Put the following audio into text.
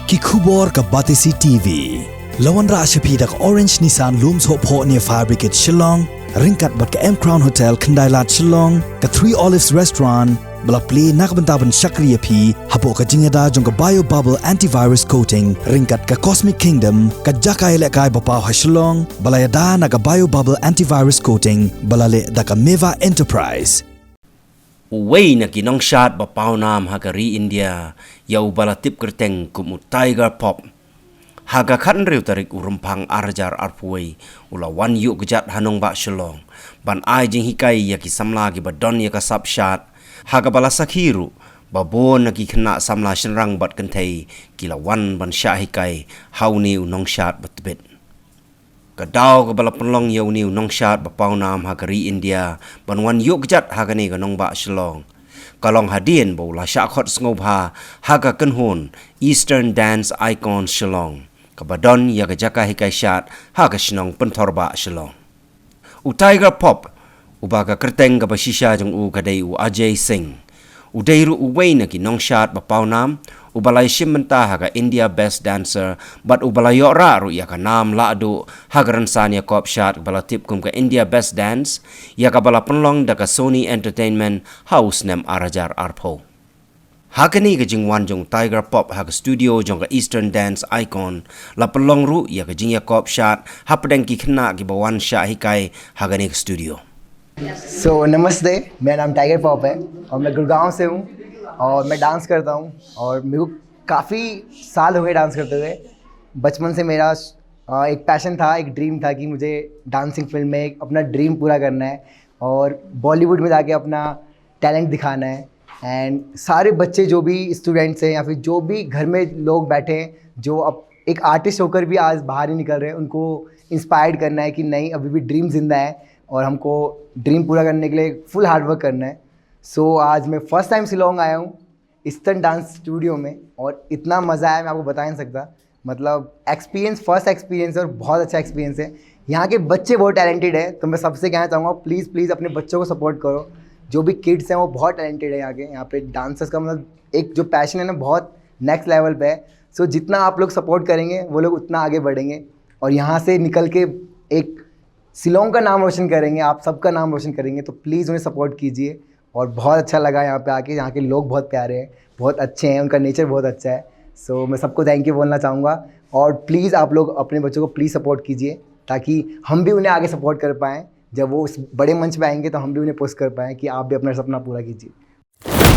Kikubor ka Batisi TV. Lawan ra asyapi dak Orange Nissan Looms Hope Ho near Fire Brigade Shillong. Ringkat bat ka M Crown Hotel Kendailat Shillong. Ka 3 Olives Restaurant. Balak play nakabentaban Shakriya P. Hapo ka Jinghikai jong ka Bio Bubble Antivirus Coating. Ringkat ka Cosmic Kingdom. Ka Jakai lekai bapaw ha Shillong. Balayada na ka Bio Bubble Antivirus Coating. Balale da ka Meva Enterprise. Uway na Nongshad bapaw nam hagari India yau balatip kerteng kumu Tiger Pop haga kan riu tarik urumpang arjar arpuai ula wan yuk gejat hanong bak Shillong ban ai Jinghikai yaki Samla gi badon yaka sapshat haga balasakhiru babon naki kena Samla shenrang bat kentai kila wan ban Jinghikai hauni Nongshad betbet Kadau ke bala penlong yau ni Nongshad bapaw nam hagari India ban wan yuk gejat hagani ke nong bak Shillong kalong hadien bo la syakot sngobha haga kenhon Eastern Dance Icon Shillong kabadon ya ke Jinghikai syat haga shnong pentorba Shillong u Tiger Pop ubaga kerteng ke basisha jong u kadai u Ajay Singh u deiru u wain ki Nongshad bapaw nam ubalai shimenta haga India Best Dancer but ubalai yora ru ya ka nam la adu hagaran sania kop shot bala tip kum ka India Best Dance ya ka bala penlong da ka Sony Entertainment House nem arajar arpo hakani ka jingwan jong Tiger Pop haga studio jong ka Eastern Dance Icon la penlong ru ya ka jingya kop shot hapdeng ki khna ki bawan Jinghikai hagani ka studio So नमस्ते मेरा नाम tiger pop है और मैं गुड़गांव से हूँ और मैं डांस करता हूँ और मेरे को काफ़ी साल हो गए डांस करते हुए बचपन से मेरा एक पैशन था एक ड्रीम था कि मुझे डांसिंग फिल्म में एक अपना ड्रीम पूरा करना है और बॉलीवुड में जाके अपना टैलेंट दिखाना है एंड सारे बच्चे जो भी स्टूडेंट्स हैं या फिर जो भी घर में लोग बैठे हैं जो अब एक आर्टिस्ट होकर भी आज बाहर ही निकल रहे हैं उनको इंस्पायर्ड करना है कि नहीं अभी भी ड्रीम जिंदा है और हमको ड्रीम पूरा करने के लिए फुल हार्ड वर्क करना है सो आज मैं फ़र्स्ट टाइम शिलोंग आया हूँ ईस्टर्न डांस स्टूडियो में और इतना मज़ा आया मैं आपको बता नहीं सकता मतलब एक्सपीरियंस फर्स्ट एक्सपीरियंस और बहुत अच्छा एक्सपीरियंस है यहाँ के बच्चे बहुत टैलेंटेड है तो मैं सबसे कहना चाहूँगा प्लीज़ अपने बच्चों को सपोर्ट करो जो भी किड्स हैं वो बहुत टैलेंटेड है यहाँ पे डांसर्स का मतलब एक जो पैशन है ना बहुत नेक्स्ट लेवल पे है सो जितना आप लोग सपोर्ट करेंगे वो लोग उतना आगे बढ़ेंगे और यहाँ से निकल के एक शिलोंग का नाम रोशन करेंगे आप सबका नाम रोशन करेंगे तो प्लीज़ उन्हें सपोर्ट कीजिए और बहुत अच्छा लगा यहाँ पे आके यहाँ के लोग बहुत प्यारे हैं बहुत अच्छे हैं उनका नेचर बहुत अच्छा है सो मैं सबको थैंक यू बोलना चाहूँगा और प्लीज़ आप लोग अपने बच्चों को प्लीज़ सपोर्ट कीजिए ताकि हम भी उन्हें आगे सपोर्ट कर पाएँ जब वो उस बड़े मंच पे आएंगे तो हम भी उन्हें पुश कर पाएँ कि आप भी अपना सपना पूरा कीजिए